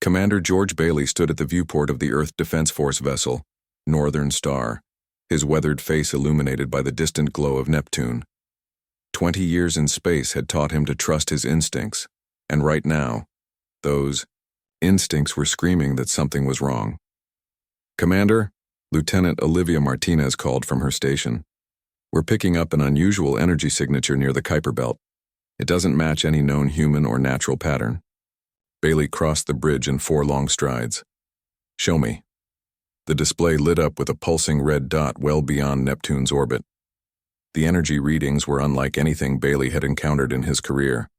Commander George Bailey stood at the viewport of the Earth Defense Force vessel, Northern Star, his weathered face illuminated by the distant glow of Neptune. 20 years in space had taught him to trust his instincts, and right now, those instincts were screaming that something was wrong. "Commander," Lieutenant Olivia Martinez called from her station. "We're picking up an unusual energy signature near the Kuiper Belt. It doesn't match any known human or natural pattern." Bailey crossed the bridge in 4 long strides. "Show me." The display lit up with a pulsing red dot well beyond Neptune's orbit. The energy readings were unlike anything Bailey had encountered in his career.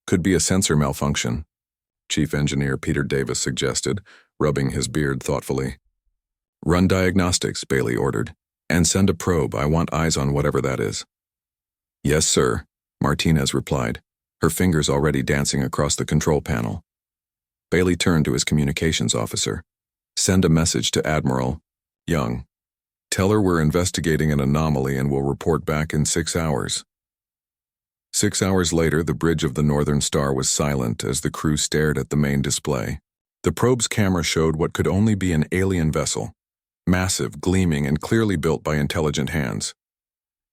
"Could be a sensor malfunction," Chief Engineer Peter Davis suggested, rubbing his beard thoughtfully. "Run diagnostics," Bailey ordered, "and send a probe. I want eyes on whatever that is." "Yes, sir," Martinez replied, her fingers already dancing across the control panel. Bailey turned to his communications officer. "Send a message to Admiral Young. Tell her we're investigating an anomaly and will report back in 6 hours." 6 hours later, the bridge of the Northern Star was silent as the crew stared at the main display. The probe's camera showed what could only be an alien vessel, massive, gleaming, and clearly built by intelligent hands.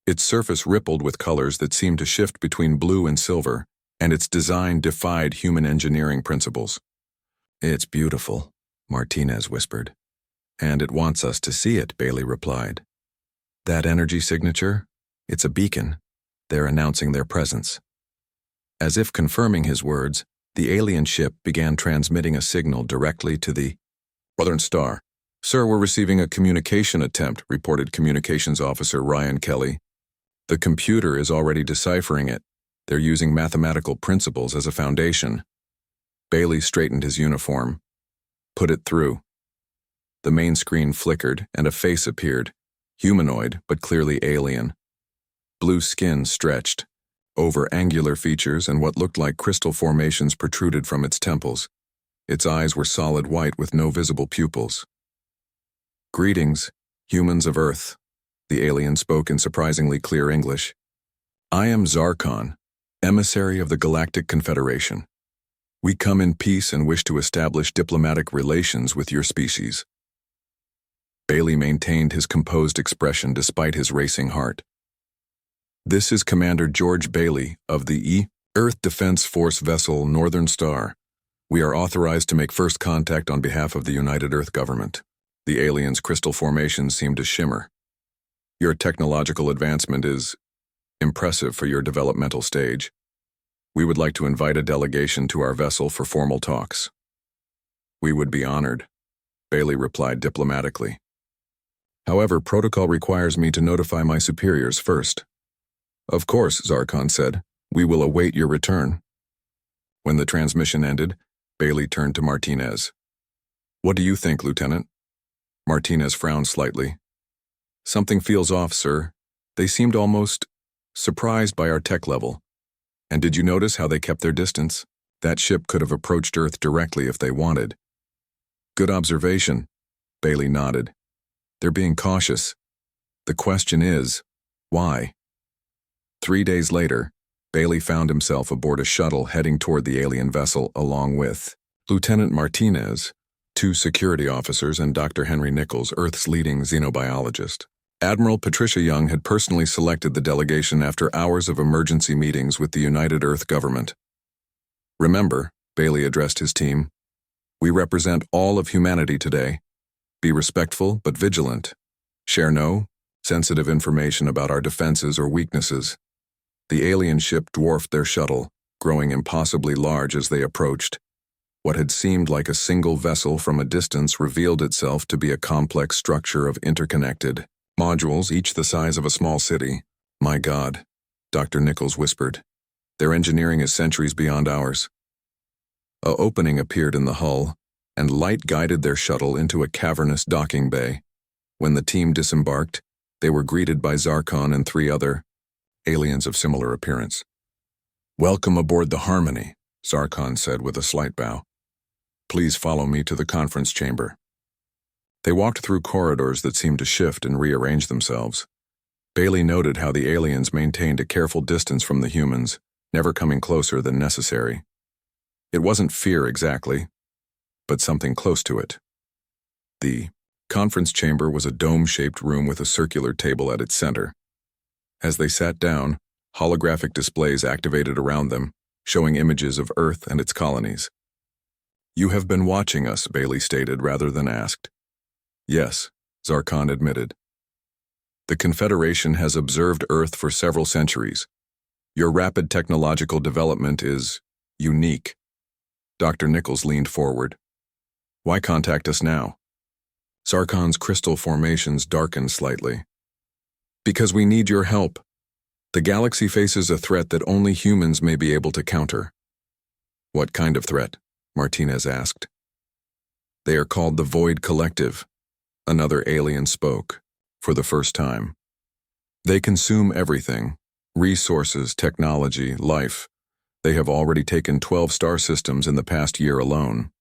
Its surface rippled with colors that seemed to shift between blue and silver, and its design defied human engineering principles. "It's beautiful," Martinez whispered. "And it wants us to see it," Bailey replied. "That energy signature? It's a beacon. They're announcing their presence." As if confirming his words, the alien ship began transmitting a signal directly to the Northern Star. "Sir, we're receiving a communication attempt," reported Communications Officer Ryan Kelly. "The computer is already deciphering it. They're using mathematical principles as a foundation." Bailey straightened his uniform. "Put it through." The main screen flickered, and a face appeared, humanoid but clearly alien. Blue skin stretched. Over angular features and what looked like crystal formations protruded from its temples. Its eyes were solid white with no visible pupils. "Greetings, humans of Earth," the alien spoke in surprisingly clear English. "I am Zarkon, emissary of the Galactic Confederation. We come in peace and wish to establish diplomatic relations with your species." Bailey maintained his composed expression despite his racing heart. "This is Commander George Bailey of the Earth Defense Force vessel Northern Star. We are authorized to make first contact on behalf of the United Earth government." The alien's crystal formations seemed to shimmer. "Your technological advancement is impressive for your developmental stage. We would like to invite a delegation to our vessel for formal talks." "We would be honored," Bailey replied diplomatically. "However, protocol requires me to notify my superiors first." "Of course," Zarkon said. "We will await your return." When the transmission ended, Bailey turned to Martinez. "What do you think, Lieutenant?" Martinez frowned slightly. "Something feels off, sir. They seemed almost surprised by our tech level. And did you notice how they kept their distance? That ship could have approached Earth directly if they wanted." "Good observation," Bailey nodded. "They're being cautious. The question is, why?" 3 days later, Bailey found himself aboard a shuttle heading toward the alien vessel along with Lieutenant Martinez, 2 security officers, and Dr. Henry Nichols, Earth's leading xenobiologist. Admiral Patricia Young had personally selected the delegation after hours of emergency meetings with the United Earth government. "Remember," Bailey addressed his team, "we represent all of humanity today. Be respectful but vigilant. Share no sensitive information about our defenses or weaknesses." The alien ship dwarfed their shuttle, growing impossibly large as they approached. What had seemed like a single vessel from a distance revealed itself to be a complex structure of interconnected modules, each the size of a small city. "My God," Dr. Nichols whispered. "Their engineering is centuries beyond ours." A opening appeared in the hull, and light guided their shuttle into a cavernous docking bay. When the team disembarked, they were greeted by Zarkon and 3 other aliens of similar appearance. "Welcome aboard the Harmony," Zarkon said with a slight bow. "Please follow me to the conference chamber." They walked through corridors that seemed to shift and rearrange themselves. Bailey noted how the aliens maintained a careful distance from the humans, never coming closer than necessary. It wasn't fear exactly. but something close to it. The conference chamber was a dome-shaped room with a circular table at its center. As they sat down, holographic displays activated around them, showing images of Earth and its colonies. "You have been watching us," Bailey stated rather than asked. "Yes," Zarkon admitted. "The Confederation has observed Earth for several centuries. Your rapid technological development is unique." Dr. Nichols leaned forward. "Why contact us now?" Zarkon's crystal formations darkened slightly. "Because we need your help. The galaxy faces a threat that only humans may be able to counter." "What kind of threat?" Martinez asked. "They are called the Void Collective." Another alien spoke, for the first time. "They consume everything: resources, technology, life. They have already taken 12 star systems in the past year alone."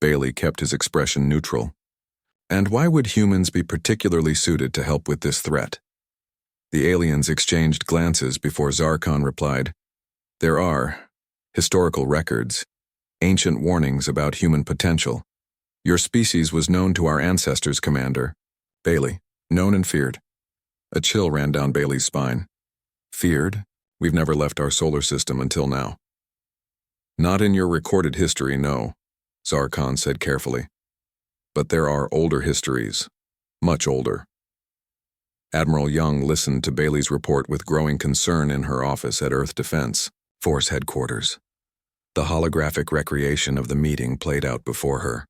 Bailey kept his expression neutral. "And why would humans be particularly suited to help with this threat?" The aliens exchanged glances before Zarkon replied, "There are historical records, ancient warnings about human potential. Your species was known to our ancestors, Commander." "Bailey, known and feared." A chill ran down Bailey's spine. "Feared? We've never left our solar system until now." "Not in your recorded history, no," Zarkon said carefully. "But there are older histories, much older." Admiral Young listened to Bailey's report with growing concern in her office at Earth Defense Force Headquarters. The holographic recreation of the meeting played out before her.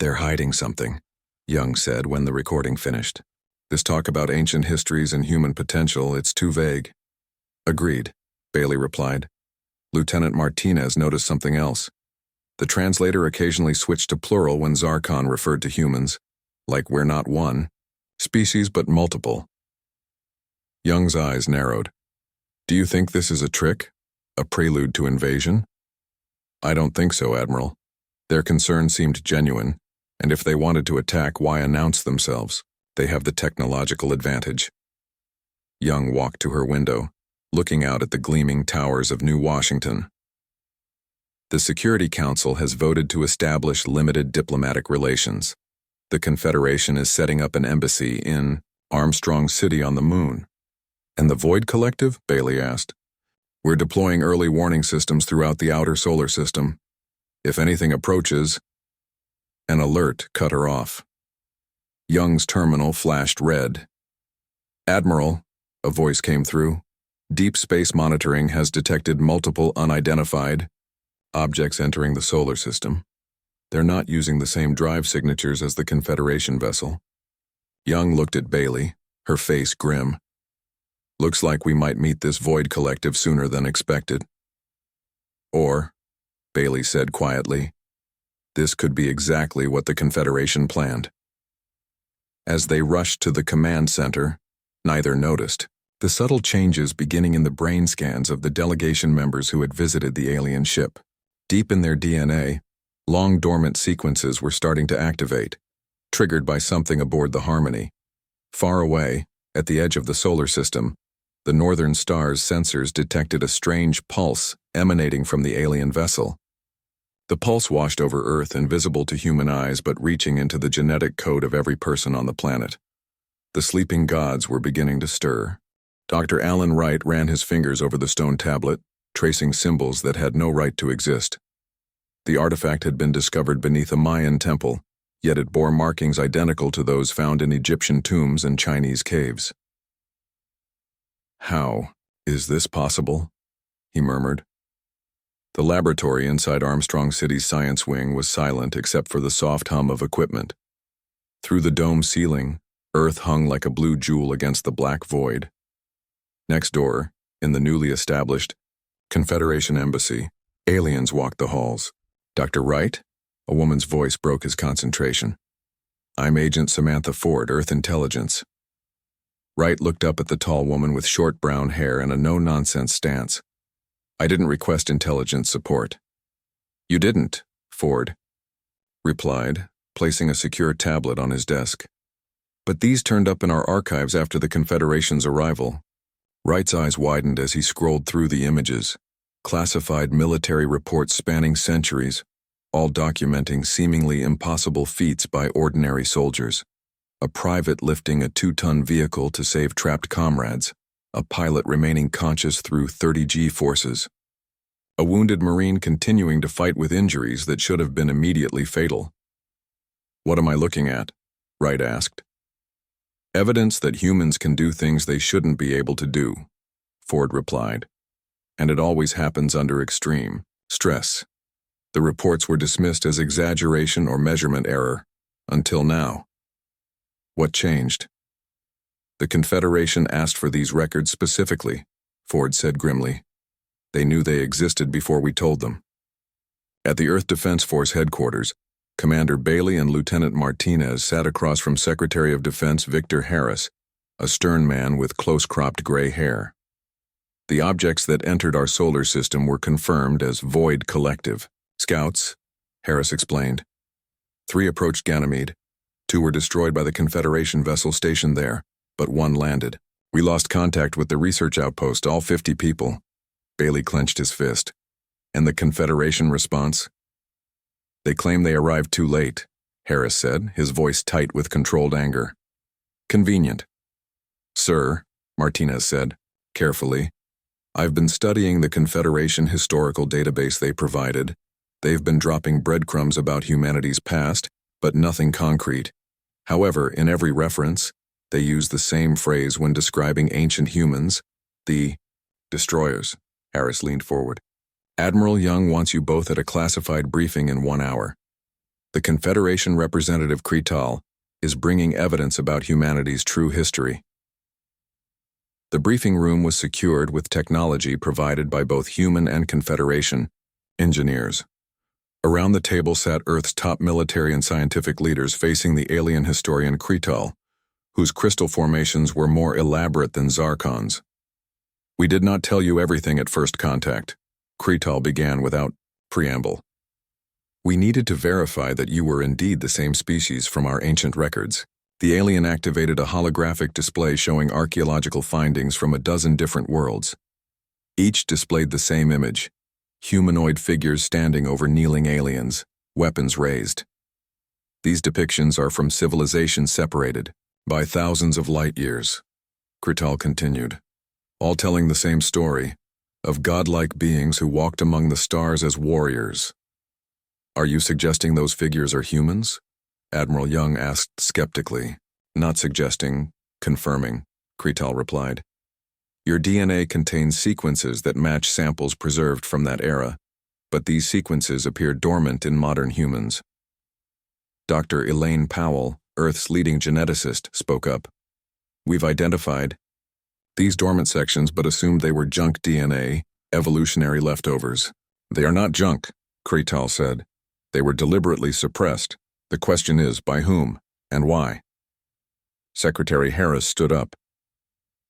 "They're hiding something," Young said when the recording finished. "This talk about ancient histories and human potential, it's too vague." "Agreed," Bailey replied. Lieutenant Martinez noticed something else. The translator occasionally switched to plural when Zarkon referred to humans, like we're not one species but multiple. Young's eyes narrowed. "Do you think this is a trick? A prelude to invasion?" "I don't think so, Admiral. Their concern seemed genuine, and if they wanted to attack, why announce themselves? They have the technological advantage." Young walked to her window, looking out at the gleaming towers of New Washington. "The Security Council has voted to establish limited diplomatic relations. The Confederation is setting up an embassy in Armstrong City on the Moon." "And the Void Collective?" Bailey asked. "We're deploying early warning systems throughout the outer solar system. If anything approaches..." An alert cut her off. Young's terminal flashed red. "Admiral," a voice came through, "Deep Space Monitoring has detected multiple unidentified objects entering the solar system. They're not using the same drive signatures as the Confederation vessel." Young looked at Bailey, her face grim. "Looks like we might meet this Void Collective sooner than expected." "Or," Bailey said quietly, "this could be exactly what the Confederation planned." As they rushed to the command center, neither noticed the subtle changes beginning in the brain scans of the delegation members who had visited the alien ship. Deep in their DNA, long dormant sequences were starting to activate, triggered by something aboard the Harmony. Far away, at the edge of the solar system, the northern star's sensors detected a strange pulse emanating from the alien vessel. The pulse washed over Earth, invisible to human eyes but reaching into the genetic code of every person on the planet. The sleeping gods were beginning to stir. Dr. Alan Wright ran his fingers over the stone tablet, tracing symbols that had no right to exist. The artifact had been discovered beneath a Mayan temple, yet it bore markings identical to those found in Egyptian tombs and Chinese caves. "How is this possible?" he murmured. The laboratory inside Armstrong City's science wing was silent except for the soft hum of equipment. Through the dome ceiling, Earth hung like a blue jewel against the black void. Next door, in the newly established Confederation Embassy, aliens walked the halls. "Dr. Wright?" A woman's voice broke his concentration. "I'm Agent Samantha Ford, Earth Intelligence." Wright looked up at the tall woman with short brown hair and a no-nonsense stance. "I didn't request intelligence support." "You didn't," Ford replied, placing a secure tablet on his desk. "But these turned up in our archives after the Confederation's arrival." Wright's eyes widened as he scrolled through the images. Classified military reports spanning centuries, all documenting seemingly impossible feats by ordinary soldiers. A private lifting a 2-ton vehicle to save trapped comrades, a pilot remaining conscious through 30 G-forces. A wounded Marine continuing to fight with injuries that should have been immediately fatal. "What am I looking at?" Wright asked. "Evidence that humans can do things they shouldn't be able to do," Ford replied. "And it always happens under extreme stress." The reports were dismissed as exaggeration or measurement error, until now. What changed? "The Confederation asked for these records specifically," Ford said grimly. "They knew they existed before we told them." At the Earth Defense Force headquarters, Commander Bailey and Lieutenant Martinez sat across from Secretary of Defense Victor Harris, a stern man with close-cropped gray hair. "The objects that entered our solar system were confirmed as Void Collective Scouts," Harris explained. 3 approached Ganymede. 2 were destroyed by the Confederation vessel stationed there, but 1 landed. "We lost contact with the research outpost, all 50 people." Bailey clenched his fist. "And the Confederation response?" "They claim they arrived too late," Harris said, his voice tight with controlled anger. "Convenient." "Sir," Martinez said, carefully, "I've been studying the Confederation historical database they provided. They've been dropping breadcrumbs about humanity's past, but nothing concrete. However, in every reference, they use the same phrase when describing ancient humans, the destroyers." Harris leaned forward. "Admiral Young wants you both at a classified briefing in 1 hour. The Confederation representative Kretal is bringing evidence about humanity's true history." The briefing room was secured with technology provided by both human and Confederation engineers. Around the table sat Earth's top military and scientific leaders facing the alien historian Kretal, whose crystal formations were more elaborate than Zarkon's. "We did not tell you everything at first contact," Kretal began without preamble. "We needed to verify that you were indeed the same species from our ancient records." The alien activated a holographic display showing archaeological findings from a dozen different worlds. Each displayed the same image: humanoid figures standing over kneeling aliens, weapons raised. "These depictions are from civilizations separated by thousands of light years," Kretal continued, "all telling the same story, of godlike beings who walked among the stars as warriors." "Are you suggesting those figures are humans?" Admiral Young asked skeptically. "Not suggesting, confirming," Kretal replied. "Your DNA contains sequences that match samples preserved from that era, but these sequences appear dormant in modern humans." Dr. Elaine Powell, Earth's leading geneticist, spoke up. "We've identified these dormant sections but assumed they were junk DNA, evolutionary leftovers." "They are not junk," Kretal said. "They were deliberately suppressed. The question is, by whom, and why?" Secretary Harris stood up.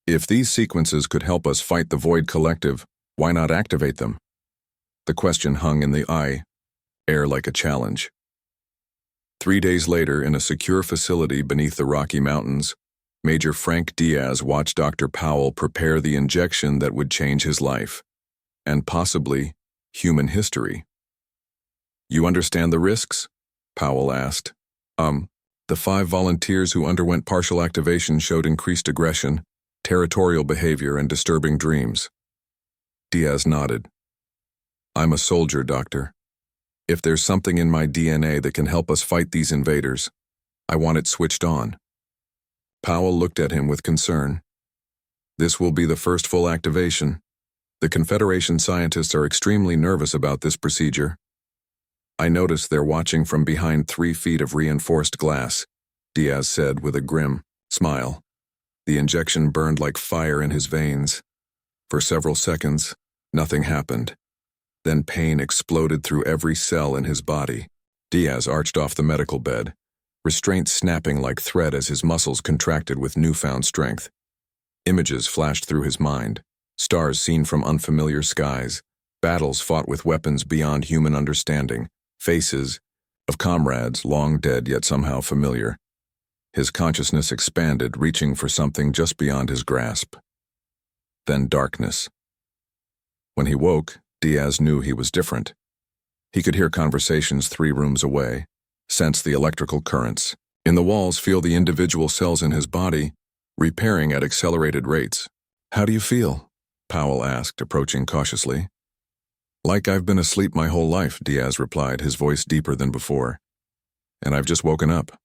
"If these sequences could help us fight the Void Collective, why not activate them?" The question hung in the air like a challenge. 3 days later, in a secure facility beneath the Rocky Mountains, Major Frank Diaz watched Dr. Powell prepare the injection that would change his life, and possibly human history. "You understand the risks?" Powell asked. The 5 volunteers who underwent partial activation showed increased aggression, territorial behavior, and disturbing dreams." Diaz nodded. "I'm a soldier, Doctor. If there's something in my DNA that can help us fight these invaders, I want it switched on." Powell looked at him with concern. "This will be the first full activation. The Confederation scientists are extremely nervous about this procedure." "I notice they're watching from behind 3 feet of reinforced glass," Diaz said with a grim smile. The injection burned like fire in his veins. For several seconds, nothing happened. Then pain exploded through every cell in his body. Diaz arched off the medical bed, restraint snapping like thread as his muscles contracted with newfound strength. Images flashed through his mind, stars seen from unfamiliar skies, battles fought with weapons beyond human understanding, faces of comrades long dead yet somehow familiar. His consciousness expanded, reaching for something just beyond his grasp. Then darkness. When he woke, Diaz knew he was different. He could hear conversations 3 rooms away, sense the electrical currents in the walls, feel the individual cells in his body repairing at accelerated rates. "How do you feel?" Powell asked, approaching cautiously. "Like I've been asleep my whole life," Diaz replied, his voice deeper than before. "And I've just woken up."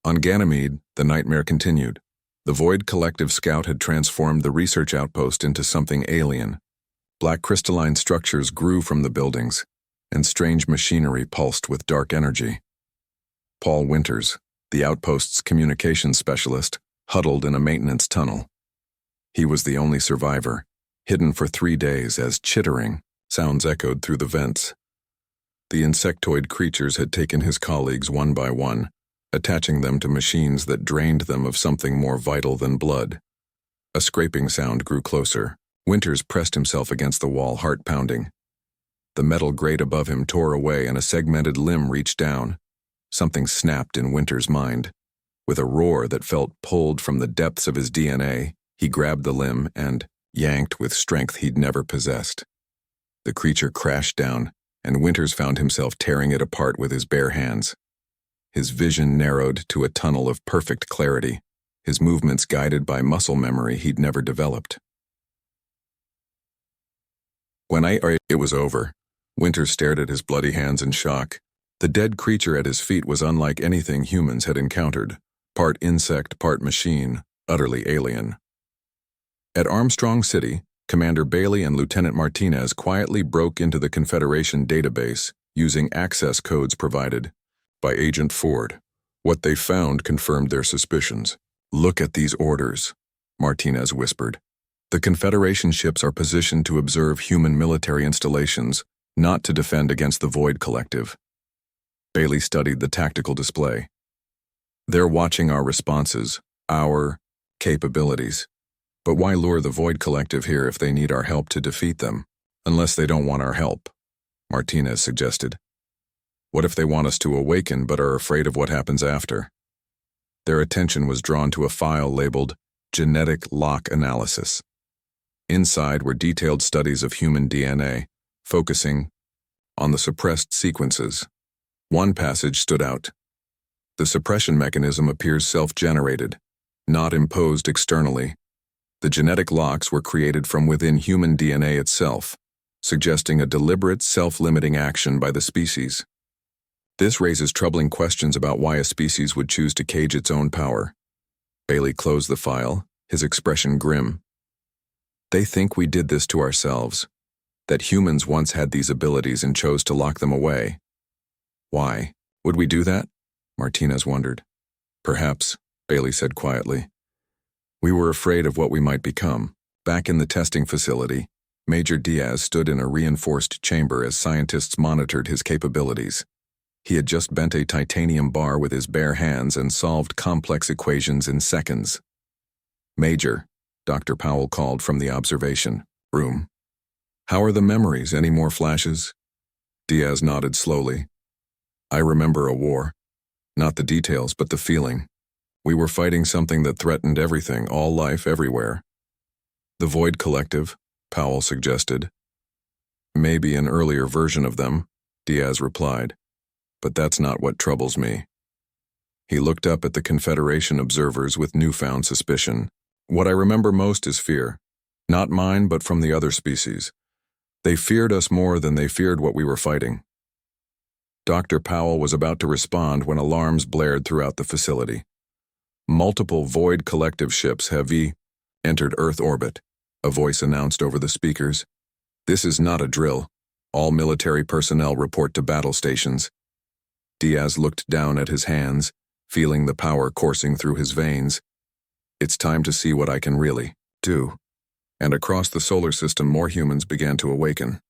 On Ganymede, the nightmare continued. The Void Collective Scout had transformed the research outpost into something alien. Black crystalline structures grew from the buildings, and strange machinery pulsed with dark energy. Paul Winters, the outpost's communications specialist, huddled in a maintenance tunnel. He was the only survivor, hidden for 3 days as chittering sounds echoed through the vents. The insectoid creatures had taken his colleagues one by one, attaching them to machines that drained them of something more vital than blood. A scraping sound grew closer. Winters pressed himself against the wall, heart pounding. The metal grate above him tore away and a segmented limb reached down. Something snapped in Winters' mind. With a roar that felt pulled from the depths of his DNA, he grabbed the limb and yanked with strength he'd never possessed. The creature crashed down, and Winters found himself tearing it apart with his bare hands. His vision narrowed to a tunnel of perfect clarity, his movements guided by muscle memory he'd never developed. When it was over, Winters stared at his bloody hands in shock. The dead creature at his feet was unlike anything humans had encountered, part insect, part machine, utterly alien. At Armstrong City, Commander Bailey and Lieutenant Martinez quietly broke into the Confederation database using access codes provided by Agent Ford. What they found confirmed their suspicions. "Look at these orders," Martinez whispered. "The Confederation ships are positioned to observe human military installations, not to defend against the Void Collective." Bailey studied the tactical display. "They're watching our responses, our capabilities. But why lure the Void Collective here if they need our help to defeat them? Unless they don't want our help," Martinez suggested. "What if they want us to awaken but are afraid of what happens after?" Their attention was drawn to a file labeled Genetic Lock Analysis. Inside were detailed studies of human DNA, focusing on the suppressed sequences. One passage stood out. "The suppression mechanism appears self-generated, not imposed externally. The genetic locks were created from within human DNA itself, suggesting a deliberate, self-limiting action by the species. This raises troubling questions about why a species would choose to cage its own power." Bailey closed the file, his expression grim. "They think we did this to ourselves, that humans once had these abilities and chose to lock them away. Why? Would we do that?" Martinez wondered. "Perhaps," Bailey said quietly. "We were afraid of what we might become." Back in the testing facility, Major Diaz stood in a reinforced chamber as scientists monitored his capabilities. He had just bent a titanium bar with his bare hands and solved complex equations in seconds. "Major," Dr. Powell called from the observation room. "How are the memories? Any more flashes?" Diaz nodded slowly. "I remember a war. Not the details, but the feeling. We were fighting something that threatened everything, all life, everywhere." "The Void Collective," Powell suggested. "Maybe an earlier version of them," Diaz replied. "But that's not what troubles me." He looked up at the Confederation observers with newfound suspicion. "What I remember most is fear. Not mine, but from the other species. They feared us more than they feared what we were fighting." Dr. Powell was about to respond when alarms blared throughout the facility. "Multiple Void Collective ships have entered Earth orbit," a voice announced over the speakers. "This is not a drill. All military personnel report to battle stations." Diaz looked down at his hands, feeling the power coursing through his veins. "It's time to see what I can really do." And across the solar system, more humans began to awaken.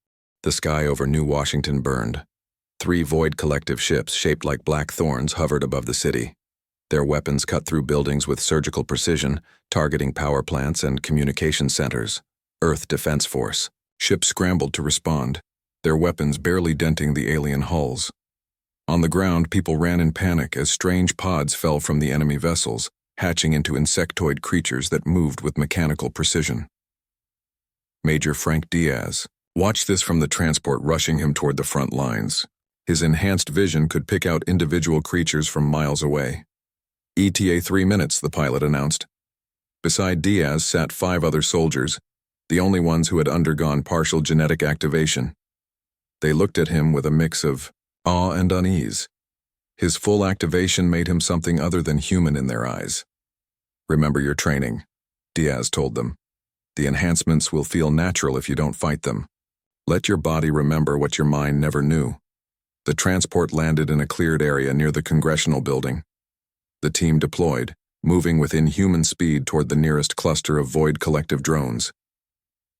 The sky over New Washington burned. 3 Void Collective ships shaped like black thorns hovered above the city. Their weapons cut through buildings with surgical precision, targeting power plants and communication centers. Earth Defense Force. Ships scrambled to respond, their weapons barely denting the alien hulls. On the ground, people ran in panic as strange pods fell from the enemy vessels, hatching into insectoid creatures that moved with mechanical precision. Major Frank Diaz, Watch this from the transport rushing him toward the front lines. His enhanced vision could pick out individual creatures from miles away. ETA 3 minutes, the pilot announced. Beside Diaz sat 5 other soldiers, the only ones who had undergone partial genetic activation. They looked at him with a mix of awe and unease. His full activation made him something other than human in their eyes. "Remember your training," Diaz told them. "The enhancements will feel natural if you don't fight them. Let your body remember what your mind never knew." The transport landed in a cleared area near the congressional building. The team deployed, moving with inhuman speed toward the nearest cluster of Void collective drones.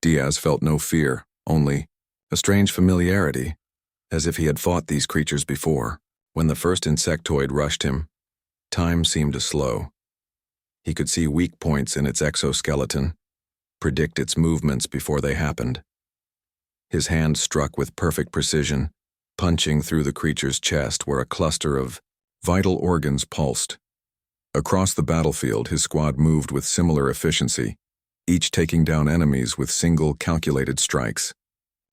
Diaz felt no fear, only a strange familiarity, as if he had fought these creatures before. When the first insectoid rushed him, time seemed to slow. He could see weak points in its exoskeleton, predict its movements before they happened. His hand struck with perfect precision, punching through the creature's chest where a cluster of vital organs pulsed. Across the battlefield, his squad moved with similar efficiency, each taking down enemies with single, calculated strikes.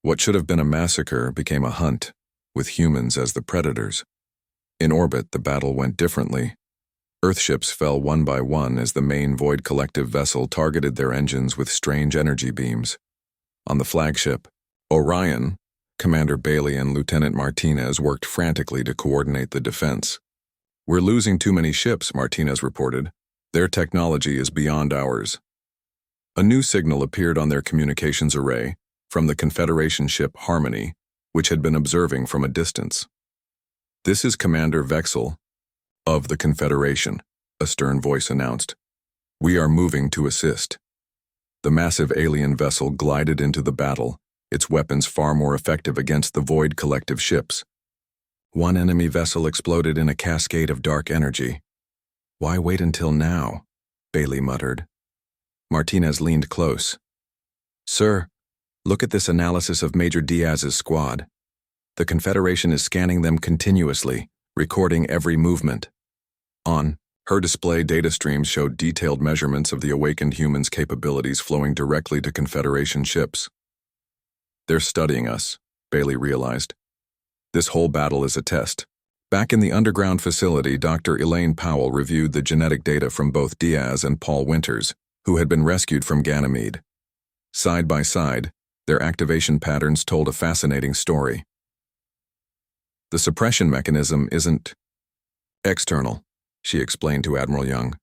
What should have been a massacre became a hunt, with humans as the predators. In orbit, the battle went differently. Earthships fell one by one as the main Void collective vessel targeted their engines with strange energy beams. On the flagship, Orion, Commander Bailey and Lieutenant Martinez worked frantically to coordinate the defense. "We're losing too many ships," Martinez reported. "Their technology is beyond ours." A new signal appeared on their communications array from the Confederation ship Harmony, which had been observing from a distance. "This is Commander Vexel of the Confederation," a stern voice announced. "We are moving to assist." The massive alien vessel glided into the battle, its weapons far more effective against the Void collective ships. One enemy vessel exploded in a cascade of dark energy. "Why wait until now?" Bailey muttered. Martinez leaned close. "Sir, look at this analysis of Major Diaz's squad. The Confederation is scanning them continuously, recording every movement." On her display, data streams showed detailed measurements of the awakened humans' capabilities flowing directly to Confederation ships. "They're studying us," Bailey realized. "This whole battle is a test." Back in the underground facility, Dr. Elaine Powell reviewed the genetic data from both Diaz and Paul Winters, who had been rescued from Ganymede. Side by side, their activation patterns told a fascinating story. "The suppression mechanism isn't external," she explained to Admiral Young.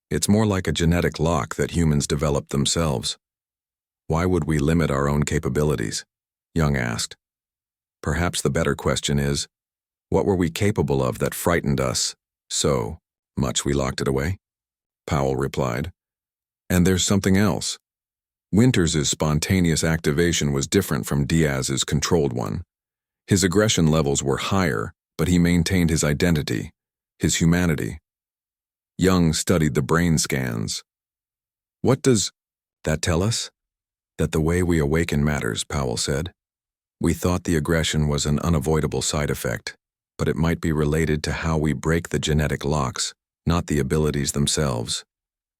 "It's more like a genetic lock that humans developed themselves." "Why would we limit our own capabilities?" Young asked. "Perhaps the better question is, what were we capable of that frightened us so much we locked it away?" Powell replied. "And there's something else. Winters' spontaneous activation was different from Diaz's controlled one. His aggression levels were higher, but he maintained his identity, his humanity." Young studied the brain scans. "What does that tell us?" "That the way we awaken matters," Powell said. "We thought the aggression was an unavoidable side effect, but it might be related to how we break the genetic locks, not the abilities themselves."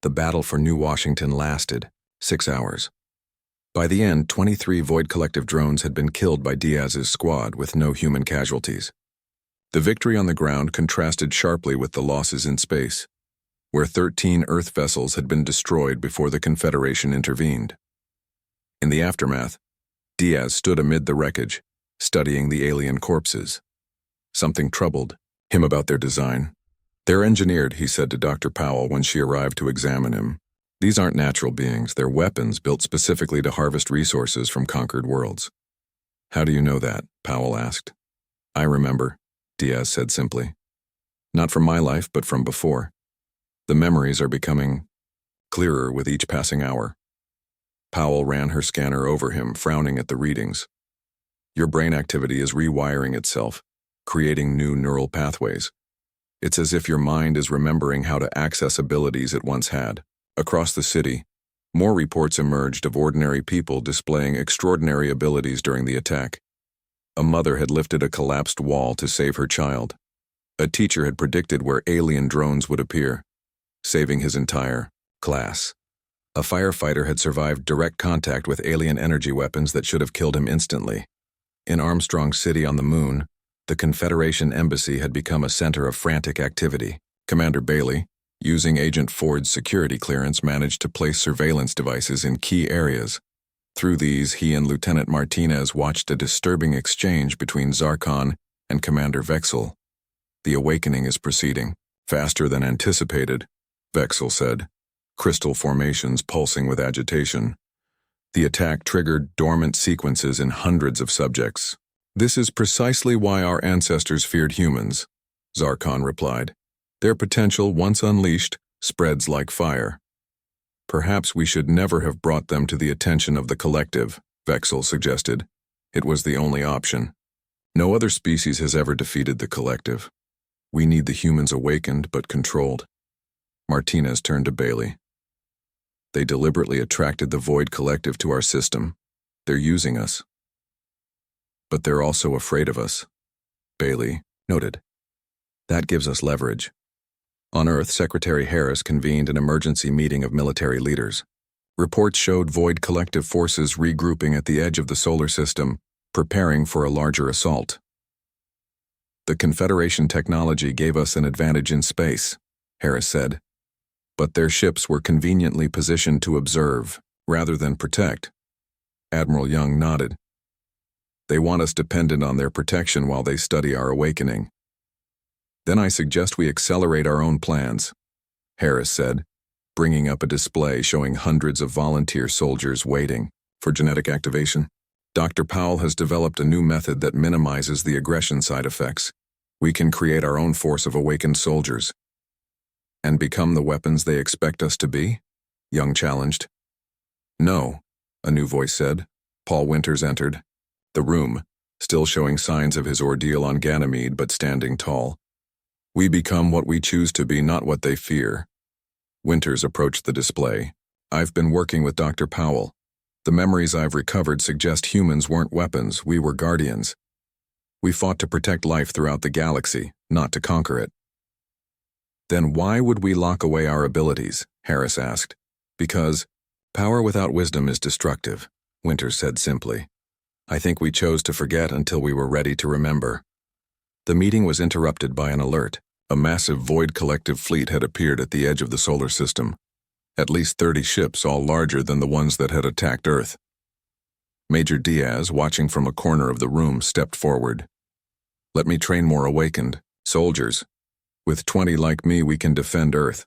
The battle for New Washington lasted 6 hours. By the end, 23 Void collective drones had been killed by Diaz's squad with no human casualties. The victory on the ground contrasted sharply with the losses in space, where 13 Earth vessels had been destroyed before the Confederation intervened. In the aftermath, Diaz stood amid the wreckage, studying the alien corpses. Something troubled him about their design. "They're engineered," he said to Dr. Powell when she arrived to examine him. "These aren't natural beings, they're weapons built specifically to harvest resources from conquered worlds." "How do you know that?" Powell asked. "I remember," Diaz said simply. "Not from my life, but from before. The memories are becoming clearer with each passing hour." Powell ran her scanner over him, frowning at the readings. "Your brain activity is rewiring itself, creating new neural pathways. It's as if your mind is remembering how to access abilities it once had." Across the city, more reports emerged of ordinary people displaying extraordinary abilities during the attack. A mother had lifted a collapsed wall to save her child. A teacher had predicted where alien drones would appear, saving his entire class. A firefighter had survived direct contact with alien energy weapons that should have killed him instantly. In Armstrong City on the moon, the Confederation embassy had become a center of frantic activity. Commander Bailey, using Agent Ford's security clearance, managed to place surveillance devices in key areas. Through these, he and Lieutenant Martinez watched a disturbing exchange between Zarkon and Commander Vexel. "The awakening is proceeding faster than anticipated," Vexel said, crystal formations pulsing with agitation. The attack triggered dormant sequences in hundreds of subjects. "This is precisely why our ancestors feared humans," Zarkon replied. "Their potential, once unleashed, spreads like fire." "Perhaps we should never have brought them to the attention of the collective," Vexel suggested. "It was the only option. No other species has ever defeated the collective. We need the humans awakened but controlled." Martinez turned to Bailey. "They deliberately attracted the Void Collective to our system. They're using us. But they're also afraid of us," Bailey noted. "That gives us leverage." On Earth, Secretary Harris convened an emergency meeting of military leaders. Reports showed Void Collective forces regrouping at the edge of the solar system, preparing for a larger assault. "The Confederation technology gave us an advantage in space," Harris said. "But their ships were conveniently positioned to observe, rather than protect." Admiral Young nodded. "They want us dependent on their protection while they study our awakening." "Then I suggest we accelerate our own plans," Harris said, bringing up a display showing hundreds of volunteer soldiers waiting for genetic activation. "Dr. Powell has developed a new method that minimizes the aggression side effects. We can create our own force of awakened soldiers." "And become the weapons they expect us to be?" Young challenged. "No," a new voice said. Paul Winters entered the room, still showing signs of his ordeal on Ganymede but standing tall. "We become what we choose to be, not what they fear." Winters approached the display. "I've been working with Dr. Powell. The memories I've recovered suggest humans weren't weapons, we were guardians. We fought to protect life throughout the galaxy, not to conquer it." "Then why would we lock away our abilities?" Harris asked. "Because power without wisdom is destructive," Winters said simply. "I think we chose to forget until we were ready to remember." The meeting was interrupted by an alert. A massive Void Collective fleet had appeared at the edge of the solar system. At least 30 ships, all larger than the ones that had attacked Earth. Major Diaz, watching from a corner of the room, stepped forward. "Let me train more awakened soldiers. With 20 like me, we can defend Earth."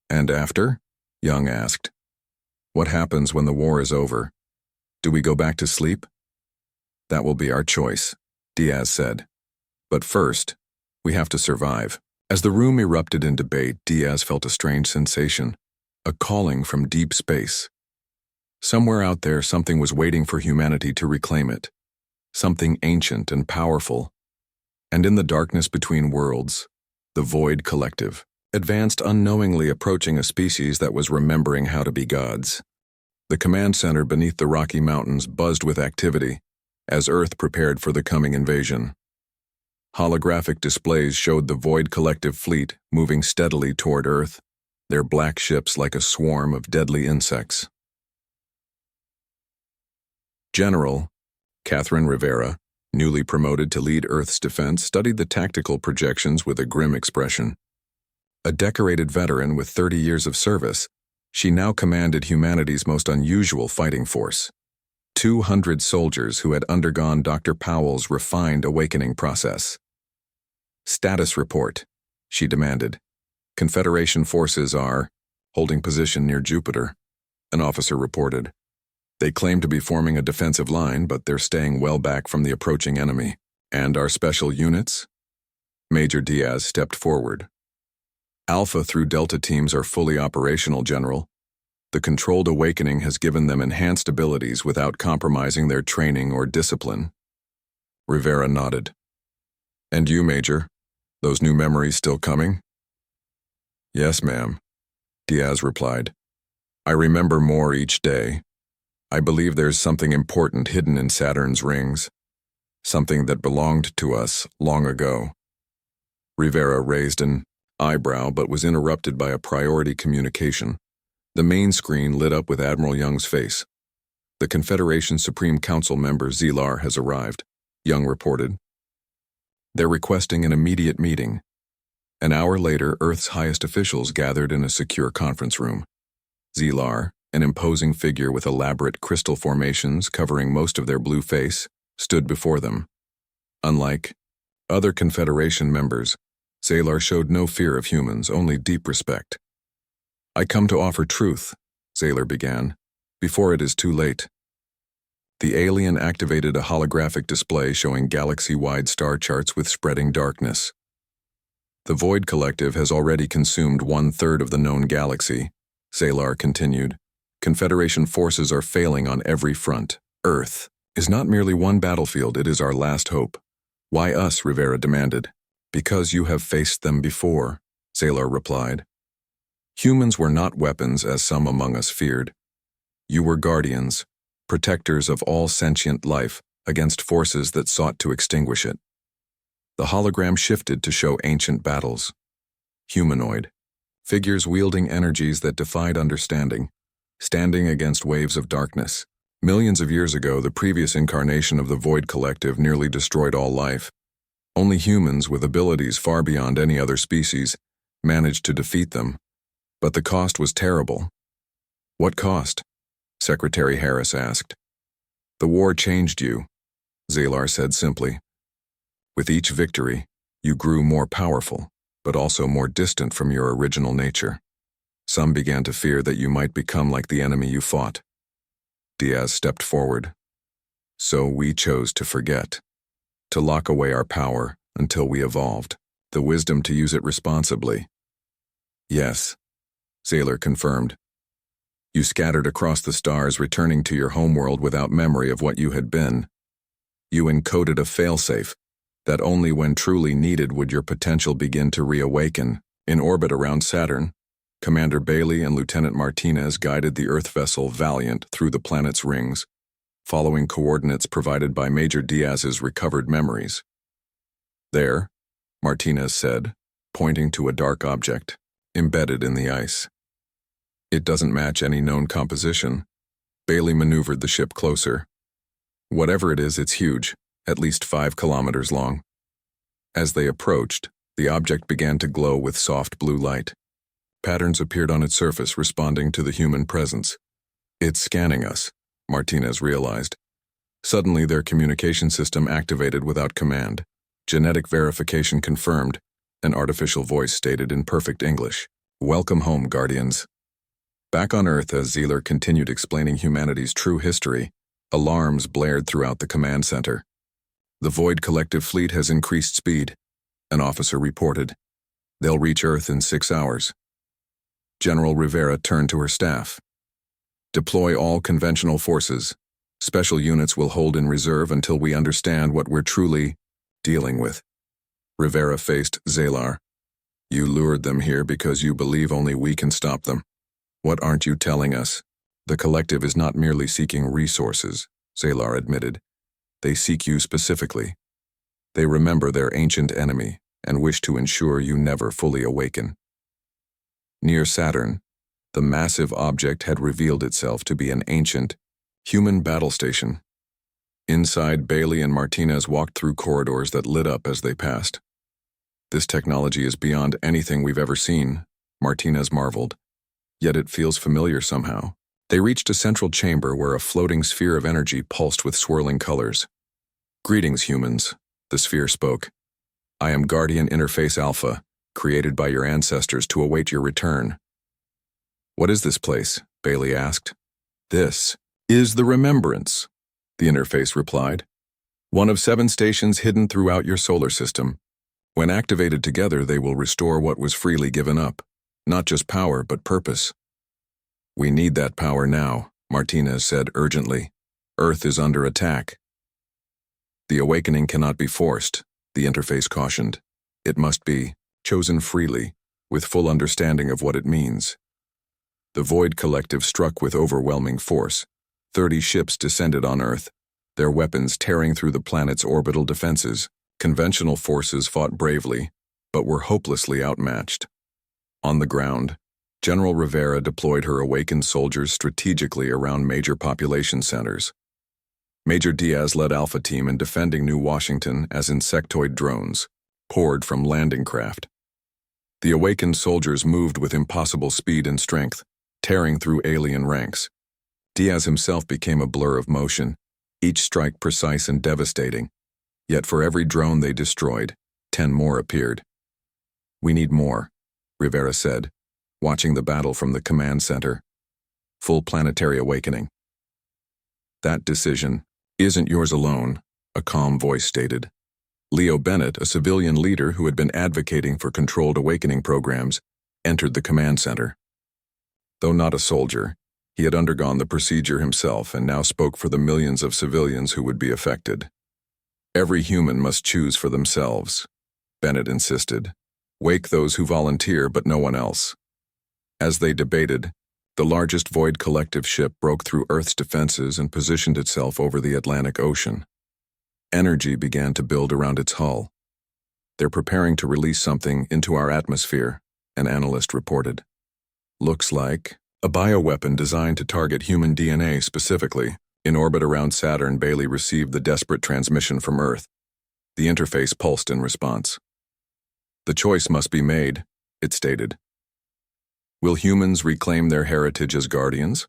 "And after?" Young asked. "What happens when the war is over? Do we go back to sleep?" "That will be our choice," Diaz said. "But first, we have to survive." As the room erupted in debate, Diaz felt a strange sensation, a calling from deep space. Somewhere out there, something was waiting for humanity to reclaim it. Something ancient and powerful. And in the darkness between worlds, the Void Collective advanced unknowingly, approaching a species that was remembering how to be gods. The command center beneath the Rocky Mountains buzzed with activity as Earth prepared for the coming invasion. Holographic displays showed the Void Collective fleet moving steadily toward Earth, their black ships like a swarm of deadly insects. General Catherine Rivera, newly promoted to lead Earth's defense, studied the tactical projections with a grim expression. A decorated veteran with 30 years of service, she now commanded humanity's most unusual fighting force. 200 soldiers who had undergone Dr. Powell's refined awakening process. "Status report," she demanded. "Confederation forces are holding position near Jupiter," an officer reported. "They claim to be forming a defensive line, but they're staying well back from the approaching enemy." "And our special units?" Major Diaz stepped forward. "Alpha through Delta teams are fully operational, General. The controlled awakening has given them enhanced abilities without compromising their training or discipline." Rivera nodded. "And you, Major? Those new memories still coming?" "Yes, ma'am," Diaz replied. "I remember more each day. I believe there's something important hidden in Saturn's rings. Something that belonged to us long ago." Rivera raised an eyebrow but was interrupted by a priority communication. The main screen lit up with Admiral Young's face. "The Confederation Supreme Council member Zelar has arrived," Young reported. "They're requesting an immediate meeting." An hour later, Earth's highest officials gathered in a secure conference room. Zelar, an imposing figure with elaborate crystal formations covering most of their blue face, stood before them. Unlike other Confederation members, Zelar showed no fear of humans, only deep respect. "I come to offer truth," Zelar began, "before it is too late." The alien activated a holographic display showing galaxy-wide star charts with spreading darkness. "The Void Collective has already consumed 1/3 of the known galaxy," Zelar continued. "Confederation forces are failing on every front. Earth is not merely one battlefield, it is our last hope." "Why us?" Rivera demanded. "Because you have faced them before," Zelar replied. "Humans were not weapons as some among us feared. You were guardians, protectors of all sentient life against forces that sought to extinguish it." The hologram shifted to show ancient battles. Humanoid. Figures wielding energies that defied understanding, standing against waves of darkness. Millions of years ago, the previous incarnation of the Void Collective nearly destroyed all life. Only humans with abilities far beyond any other species managed to defeat them. But the cost was terrible. "What cost?" Secretary Harris asked. "The war changed you," Zelar said simply. "With each victory, you grew more powerful, but also more distant from your original nature. Some began to fear that you might become like the enemy you fought." Diaz stepped forward. "So we chose to forget, to lock away our power until we evolved, the wisdom to use it responsibly." "Yes," Zelar confirmed. "You scattered across the stars, returning to your homeworld without memory of what you had been. You encoded a failsafe that only when truly needed would your potential begin to reawaken." In orbit around Saturn, Commander Bailey and Lieutenant Martinez guided the Earth vessel Valiant through the planet's rings, following coordinates provided by Major Diaz's recovered memories. "There," Martinez said, pointing to a dark object, embedded in the ice. "It doesn't match any known composition." Bailey maneuvered the ship closer. "Whatever it is, it's huge, at least 5 kilometers long." As they approached, the object began to glow with soft blue light. Patterns appeared on its surface, responding to the human presence. "It's scanning us," Martinez realized. Suddenly, their communication system activated without command. Genetic verification confirmed, an artificial voice stated in perfect English. "Welcome home, Guardians." Back on Earth, as Zelar continued explaining humanity's true history, alarms blared throughout the command center. "The Void Collective fleet has increased speed," an officer reported. "They'll reach Earth in 6 hours. General Rivera turned to her staff. "Deploy all conventional forces. Special units will hold in reserve until we understand what we're truly dealing with." Rivera faced Zelar. "You lured them here because you believe only we can stop them. What aren't you telling us?" "The collective is not merely seeking resources," Zelar admitted. "They seek you specifically. They remember their ancient enemy and wish to ensure you never fully awaken." Near Saturn, the massive object had revealed itself to be an ancient, human battle station. Inside, Bailey and Martinez walked through corridors that lit up as they passed. "This technology is beyond anything we've ever seen," Martinez marveled. "Yet it feels familiar somehow." They reached a central chamber where a floating sphere of energy pulsed with swirling colors. "Greetings, humans," the sphere spoke. "I am Guardian Interface Alpha, created by your ancestors to await your return." "What is this place?" Bailey asked. "This is the Remembrance," the interface replied. "One of 7 stations hidden throughout your solar system. When activated together, they will restore what was freely given up. Not just power, but purpose." "We need that power now," Martinez said urgently. "Earth is under attack." "The awakening cannot be forced," the interface cautioned. "It must be chosen freely, with full understanding of what it means." The Void Collective struck with overwhelming force. 30 ships descended on Earth, their weapons tearing through the planet's orbital defenses. Conventional forces fought bravely, but were hopelessly outmatched. On the ground, General Rivera deployed her awakened soldiers strategically around major population centers. Major Diaz led Alpha Team in defending New Washington as insectoid drones poured from landing craft. The awakened soldiers moved with impossible speed and strength, tearing through alien ranks. Diaz himself became a blur of motion, each strike precise and devastating. Yet for every drone they destroyed, 10 more appeared. "We need more," Rivera said, watching the battle from the command center. "Full planetary awakening." "That decision isn't yours alone," a calm voice stated. Leo Bennett, a civilian leader who had been advocating for controlled awakening programs, entered the command center. Though not a soldier, he had undergone the procedure himself and now spoke for the millions of civilians who would be affected. "Every human must choose for themselves," Bennett insisted. "Wake those who volunteer, but no one else." As they debated, the largest Void Collective ship broke through Earth's defenses and positioned itself over the Atlantic Ocean. Energy began to build around its hull. "They're preparing to release something into our atmosphere," an analyst reported. "Looks like a bioweapon designed to target human DNA specifically." In orbit around Saturn, Bailey received the desperate transmission from Earth. The interface pulsed in response. "The choice must be made," it stated. "Will humans reclaim their heritage as guardians,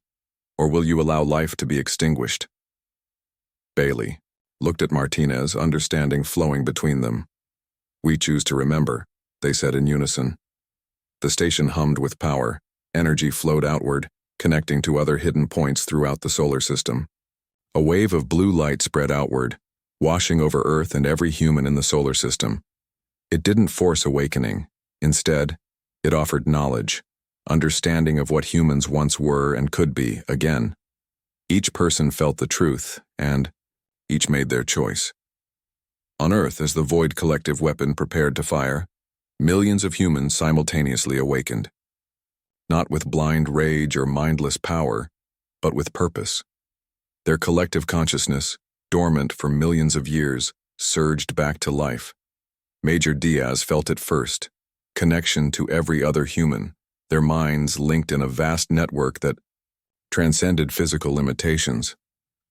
or will you allow life to be extinguished?" Bailey looked at Martinez, understanding flowing between them. "We choose to remember," they said in unison. The station hummed with power. Energy flowed outward, connecting to other hidden points throughout the solar system. A wave of blue light spread outward, washing over Earth and every human in the solar system. It didn't force awakening. Instead, it offered knowledge, understanding of what humans once were and could be again. Each person felt the truth, and each made their choice. On Earth, as the Void Collective weapon prepared to fire, millions of humans simultaneously awakened. Not with blind rage or mindless power, but with purpose. Their collective consciousness, dormant for millions of years, surged back to life. Major Diaz felt it first, connection to every other human, their minds linked in a vast network that transcended physical limitations.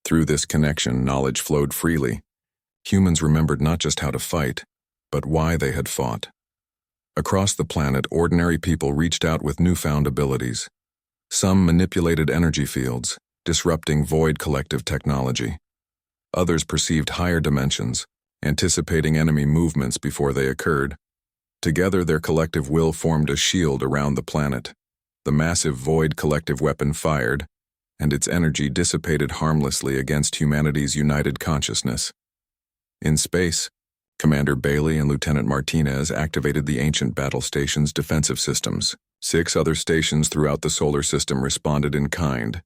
Through this connection, knowledge flowed freely. Humans remembered not just how to fight, but why they had fought. Across the planet, ordinary people reached out with newfound abilities. Some manipulated energy fields, disrupting Void Collective technology. Others perceived higher dimensions, anticipating enemy movements before they occurred. Together, their collective will formed a shield around the planet. The massive Void Collective weapon fired, and its energy dissipated harmlessly against humanity's united consciousness. In space, Commander Bailey and Lieutenant Martinez activated the ancient battle station's defensive systems. 6 other stations throughout the solar system responded in kind,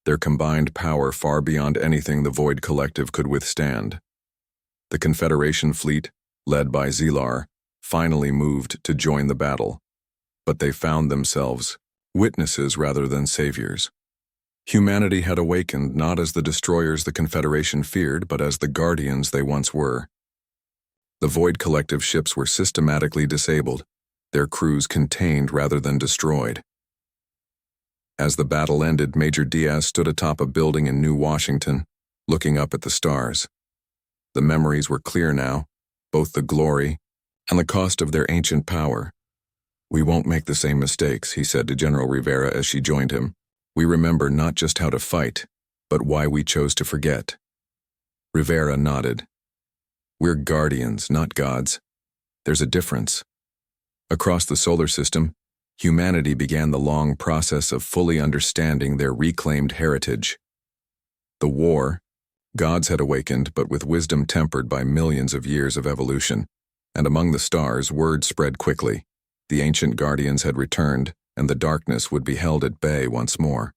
their combined power far beyond anything the Void Collective could withstand. The Confederation fleet, led by Zelar, finally moved to join the battle, but they found themselves witnesses rather than saviors. Humanity had awakened not as the destroyers the Confederation feared, but as the guardians they once were. The Void Collective ships were systematically disabled, their crews contained rather than destroyed. As the battle ended, Major Diaz stood atop a building in New Washington, looking up at the stars. The memories were clear now, both the glory and the cost of their ancient power. "We won't make the same mistakes," he said to General Rivera as she joined him. "We remember not just how to fight, but why we chose to forget." Rivera nodded. "We're guardians, not gods. There's a difference." Across the solar system, humanity began the long process of fully understanding their reclaimed heritage. The war, gods had awakened, but with wisdom tempered by millions of years of evolution. And among the stars, word spread quickly. The ancient guardians had returned, and the darkness would be held at bay once more.